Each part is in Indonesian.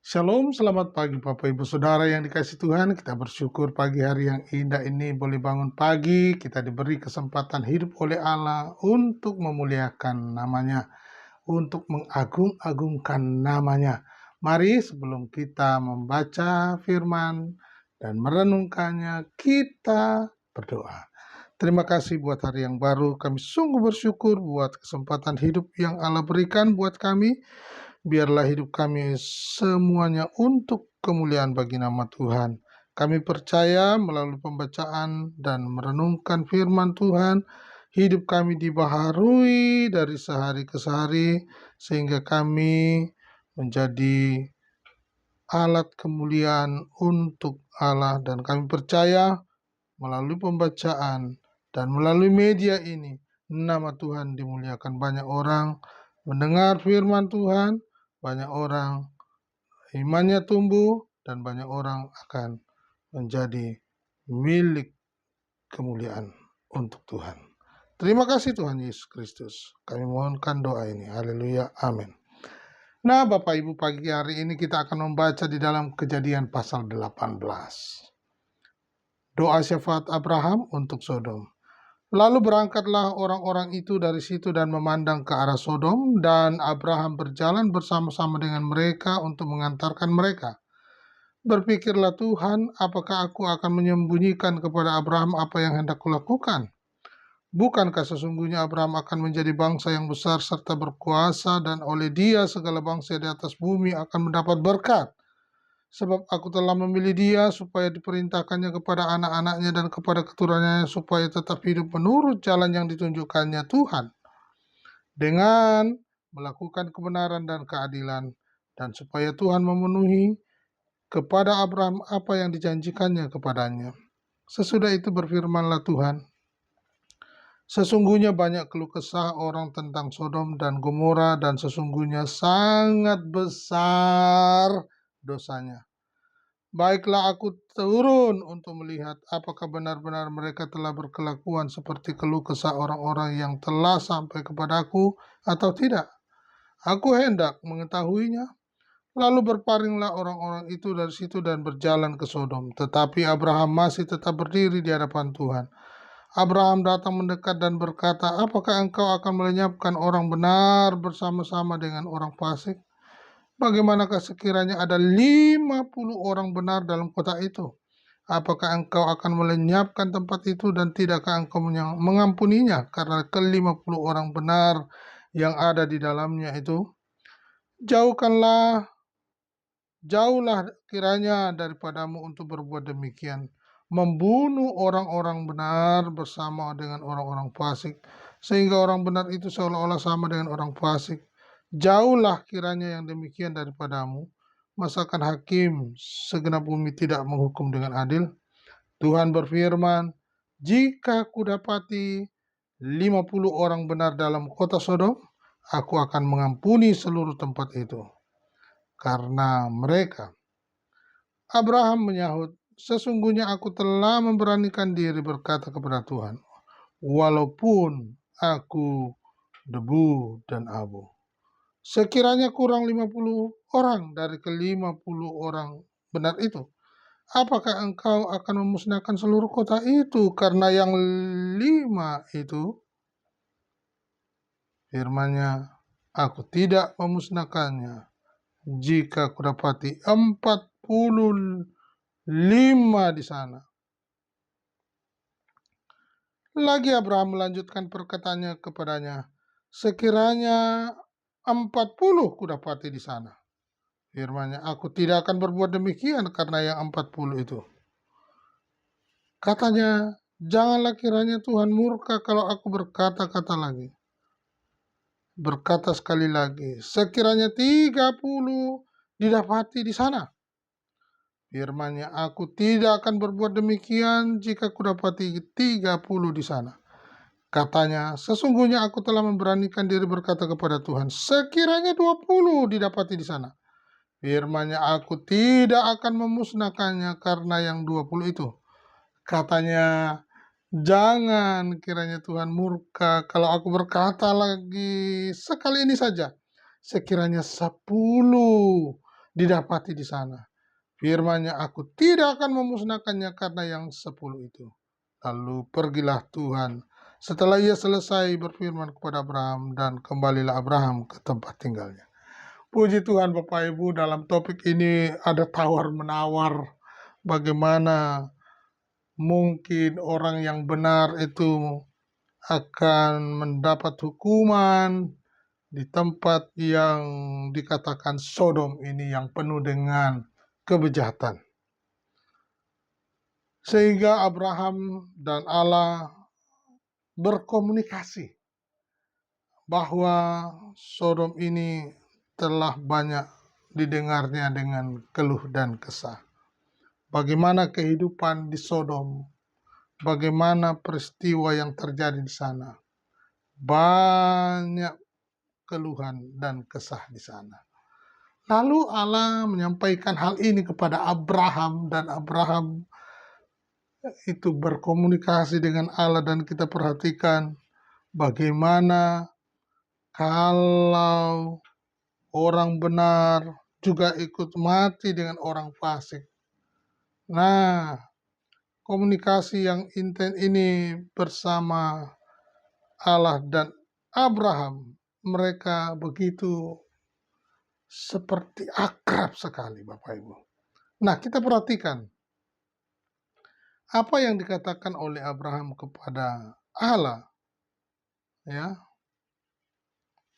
Shalom, selamat pagi Bapak Ibu Saudara yang dikasihi Tuhan. Kita bersyukur pagi hari yang indah ini boleh bangun pagi. Kita diberi kesempatan hidup oleh Allah untuk memuliakan namanya, untuk mengagung-agungkan namanya. Mari sebelum kita membaca firman dan merenungkannya, kita berdoa. Terima kasih buat hari yang baru. Kami sungguh bersyukur buat kesempatan hidup yang Allah berikan buat kami. Biarlah hidup kami semuanya untuk kemuliaan bagi nama Tuhan. Kami percaya melalui pembacaan dan merenungkan firman Tuhan, hidup kami dibaharui dari sehari ke sehari, sehingga kami menjadi alat kemuliaan untuk Allah. Dan kami percaya melalui pembacaan dan melalui media ini, nama Tuhan dimuliakan. Banyak orang mendengar firman Tuhan, banyak orang imannya tumbuh, dan banyak orang akan menjadi milik kemuliaan untuk Tuhan. Terima kasih Tuhan Yesus Kristus. Kami mohonkan doa ini. Haleluya. Amin. Nah, Bapak Ibu, pagi hari ini kita akan membaca di dalam Kejadian pasal 18. Doa syafaat Abraham untuk Sodom. Lalu berangkatlah orang-orang itu dari situ dan memandang ke arah Sodom, dan Abraham berjalan bersama-sama dengan mereka untuk mengantarkan mereka. Berpikirlah Tuhan, apakah aku akan menyembunyikan kepada Abraham apa yang hendak kulakukan? Bukankah sesungguhnya Abraham akan menjadi bangsa yang besar serta berkuasa, dan oleh dia segala bangsa di atas bumi akan mendapat berkat? Sebab aku telah memilih dia supaya diperintahkannya kepada anak-anaknya dan kepada keturunannya supaya tetap hidup menurut jalan yang ditunjukkannya Tuhan, dengan melakukan kebenaran dan keadilan, dan supaya Tuhan memenuhi kepada Abraham apa yang dijanjikannya kepadanya. Sesudah itu berfirmanlah Tuhan, sesungguhnya banyak keluh kesah orang tentang Sodom dan Gomora, dan sesungguhnya sangat besar dosanya. Baiklah, aku turun untuk melihat apakah benar-benar mereka telah berkelakuan seperti keluh kesah orang-orang yang telah sampai kepadaku atau tidak. Aku hendak mengetahuinya. Lalu berparinglah orang-orang itu dari situ dan berjalan ke Sodom. Tetapi Abraham masih tetap berdiri di hadapan Tuhan. Abraham datang mendekat dan berkata, apakah engkau akan melenyapkan orang benar bersama-sama dengan orang fasik? Bagaimanakah sekiranya ada 50 orang benar dalam kota itu? Apakah engkau akan melenyapkan tempat itu dan tidakkah engkau mengampuninya karena ke-50 orang benar yang ada di dalamnya itu? Jauhlah kiranya daripadamu untuk berbuat demikian, membunuh orang-orang benar bersama dengan orang-orang fasik, sehingga orang benar itu seolah-olah sama dengan orang fasik. Jauhlah kiranya yang demikian daripadamu. Masakan hakim segenap bumi tidak menghukum dengan adil? Tuhan berfirman, jika kudapati 50 orang benar dalam kota Sodom, aku akan mengampuni seluruh tempat itu karena mereka. Abraham menyahut, sesungguhnya aku telah memberanikan diri berkata kepada Tuhan, walaupun aku debu dan abu. Sekiranya kurang 50 orang dari ke-50 orang benar itu, apakah engkau akan memusnahkan seluruh kota itu karena yang 5 itu? Firman-Nya, aku tidak memusnahkannya jika kudapati 45 di sana. Lagi Abraham melanjutkan perkataannya kepadanya, sekiranya 40 kudapati di sana. Firman-Nya, aku tidak akan berbuat demikian karena yang 40 itu. Katanya, janganlah kiranya Tuhan murka kalau aku berkata-kata lagi. Berkata sekali lagi, sekiranya 30 didapati di sana. Firman-Nya, aku tidak akan berbuat demikian jika kudapati 30 di sana. Katanya, sesungguhnya aku telah memberanikan diri berkata kepada Tuhan, sekiranya 20 didapati di sana. Firman-Nya, aku tidak akan memusnahkannya karena yang 20 itu. Katanya, jangan kiranya Tuhan murka kalau aku berkata lagi sekali ini saja. Sekiranya 10 didapati di sana. Firman-Nya, aku tidak akan memusnahkannya karena yang 10 itu. Lalu pergilah Tuhan setelah ia selesai berfirman kepada Abraham, dan kembalilah Abraham ke tempat tinggalnya. Puji Tuhan Bapak Ibu, dalam topik ini ada tawar-menawar bagaimana mungkin orang yang benar itu akan mendapat hukuman di tempat yang dikatakan Sodom ini yang penuh dengan kebejahatan. Sehingga Abraham dan Allah berkomunikasi bahwa Sodom ini telah banyak didengarnya dengan keluh dan kesah. Bagaimana kehidupan di Sodom, bagaimana peristiwa yang terjadi di sana. Banyak keluhan dan kesah di sana. Lalu Allah menyampaikan hal ini kepada Abraham, dan Abraham itu berkomunikasi dengan Allah, dan kita perhatikan bagaimana kalau orang benar juga ikut mati dengan orang fasik. Nah, komunikasi yang intens ini bersama Allah dan Abraham, mereka begitu seperti akrab sekali Bapak Ibu. Nah, kita perhatikan apa yang dikatakan oleh Abraham kepada Allah, ya,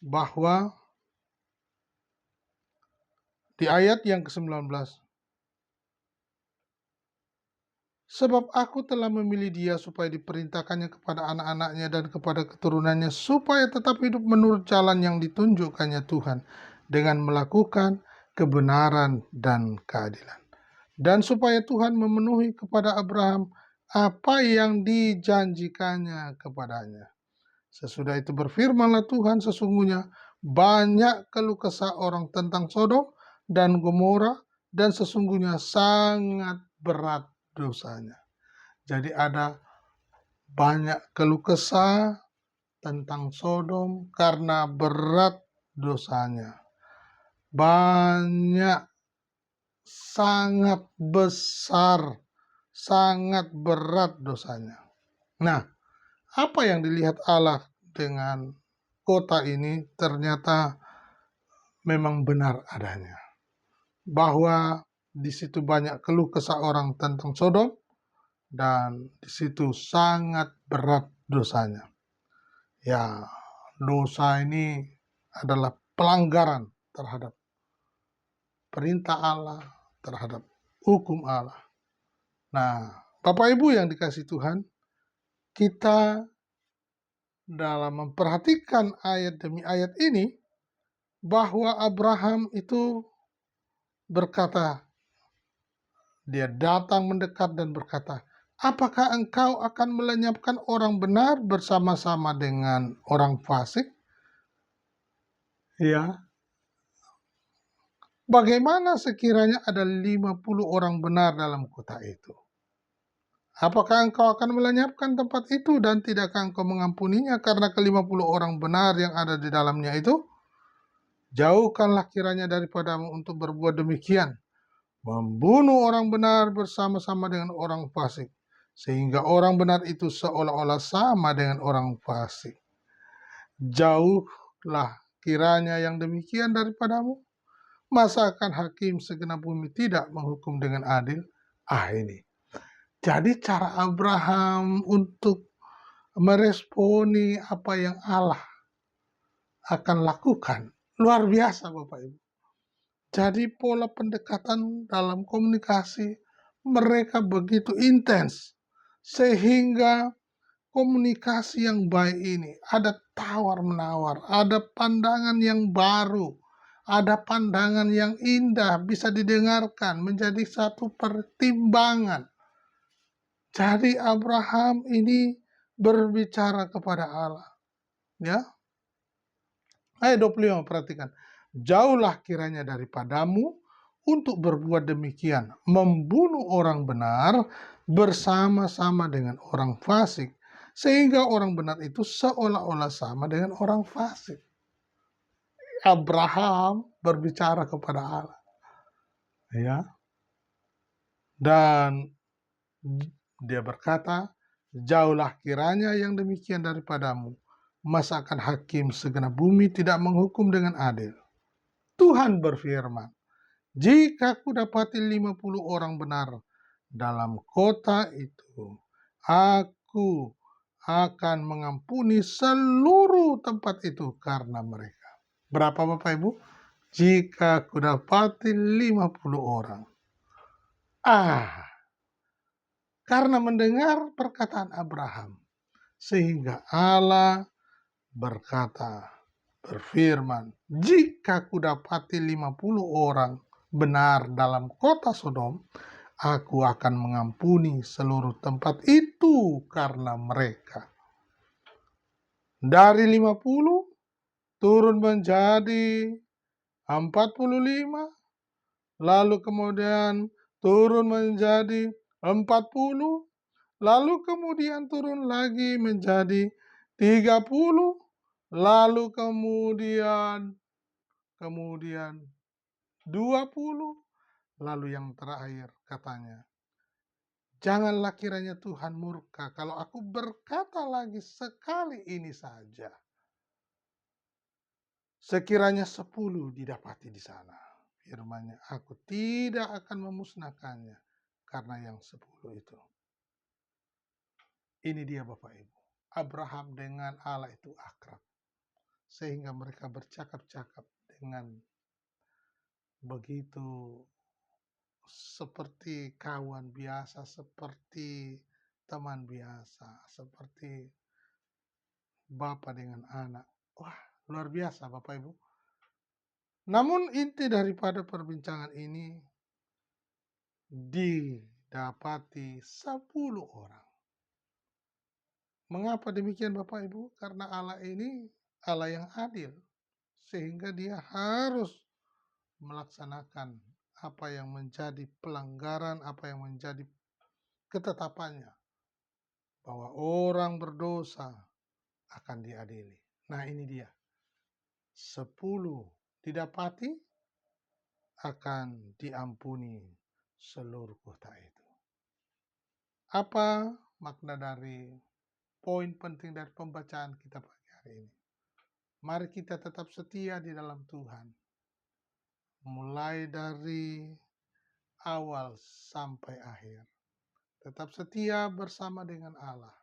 bahwa di ayat yang ke-19, sebab aku telah memilih dia supaya diperintahkannya kepada anak-anaknya dan kepada keturunannya, supaya tetap hidup menurut jalan yang ditunjukkannya Tuhan, dengan melakukan kebenaran dan keadilan. Dan supaya Tuhan memenuhi kepada Abraham apa yang dijanjikannya kepadanya. Sesudah itu berfirmanlah Tuhan, sesungguhnya banyak keluh kesah orang tentang Sodom dan Gomora, dan sesungguhnya sangat berat dosanya. Jadi ada banyak keluh kesah tentang Sodom karena berat dosanya. Banyak, sangat besar, sangat berat dosanya. Nah, apa yang dilihat Allah dengan kota ini ternyata memang benar adanya. Bahwa di situ banyak keluh kesah orang tentang Sodom, dan di situ sangat berat dosanya. Ya, dosa ini adalah pelanggaran terhadap perintah Allah, terhadap hukum Allah. Nah, Bapak Ibu yang dikasihi Tuhan, kita dalam memperhatikan ayat demi ayat ini, bahwa Abraham itu berkata, dia datang mendekat dan berkata, apakah engkau akan melenyapkan orang benar bersama-sama dengan orang fasik? Ya, bagaimana sekiranya ada 50 orang benar dalam kota itu? Apakah engkau akan melenyapkan tempat itu dan tidakkah engkau mengampuninya karena ke-50 orang benar yang ada di dalamnya itu? Jauhkanlah kiranya daripadamu untuk berbuat demikian, membunuh orang benar bersama-sama dengan orang fasik, sehingga orang benar itu seolah-olah sama dengan orang fasik. Jauhlah kiranya yang demikian daripadamu. Masa akan hakim segenap bumi tidak menghukum dengan adil? Ini. Jadi cara Abraham untuk meresponi apa yang Allah akan lakukan luar biasa Bapak Ibu. Jadi pola pendekatan dalam komunikasi mereka begitu intens, sehingga komunikasi yang baik ini ada tawar-menawar, ada pandangan yang baru, ada pandangan yang indah bisa didengarkan menjadi satu pertimbangan. Jadi Abraham ini berbicara kepada Allah. Ya. Ayat 25 perhatikan. Jauhlah kiranya daripadamu untuk berbuat demikian, membunuh orang benar bersama-sama dengan orang fasik, sehingga orang benar itu seolah-olah sama dengan orang fasik. Abraham berbicara kepada Allah. Ya, dan dia berkata, "Jauhlah kiranya yang demikian daripadamu. Masakan hakim segenap bumi tidak menghukum dengan adil?" Tuhan berfirman, "Jika kudapati 50 orang benar dalam kota itu, aku akan mengampuni seluruh tempat itu karena mereka." Berapa Bapak Ibu? Jika kudapati 50 orang. Karena mendengar perkataan Abraham, sehingga Allah berfirman, "Jika kudapati 50 orang benar dalam kota Sodom, aku akan mengampuni seluruh tempat itu karena mereka." Dari 50 turun menjadi 45, lalu kemudian turun menjadi 40, lalu kemudian turun lagi menjadi 30, lalu kemudian 20, lalu yang terakhir katanya, "Janganlah kiranya Tuhan murka kalau aku berkata lagi sekali ini saja. Sekiranya 10 didapati di sana." Firman-Nya, "Aku tidak akan memusnahkannya karena yang 10 itu." Ini dia Bapak Ibu. Abraham dengan Allah itu akrab. Sehingga mereka bercakap-cakap dengan begitu seperti kawan biasa, seperti teman biasa, seperti bapak dengan anak. Wah, luar biasa Bapak Ibu. Namun inti daripada perbincangan ini didapati 10 orang. Mengapa demikian Bapak Ibu? Karena Allah ini Allah yang adil. Sehingga dia harus melaksanakan apa yang menjadi pelanggaran, apa yang menjadi ketetapannya. Bahwa orang berdosa akan diadili. Nah ini dia. 10 didapati akan diampuni seluruh kota itu. Apa makna dari poin penting dari pembacaan kita pagi hari ini? Mari kita tetap setia di dalam Tuhan. Mulai dari awal sampai akhir. Tetap setia bersama dengan Allah.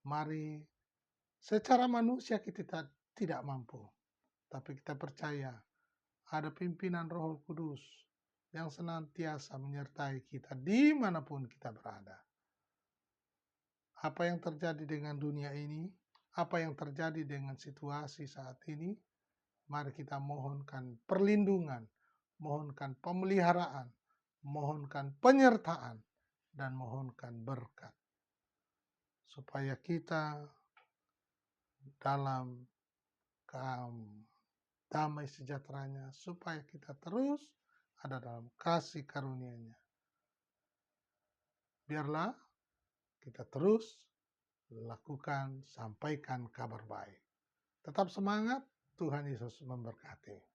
Mari, secara manusia kita tidak mampu. Tapi kita percaya ada pimpinan Roh Kudus yang senantiasa menyertai kita dimanapun kita berada. Apa yang terjadi dengan dunia ini, apa yang terjadi dengan situasi saat ini, mari kita mohonkan perlindungan, mohonkan pemeliharaan, mohonkan penyertaan, dan mohonkan berkat. Supaya kita dalam damai sejahteranya, supaya kita terus ada dalam kasih karunia-Nya. Biarlah kita terus lakukan, sampaikan kabar baik. Tetap semangat, Tuhan Yesus memberkati.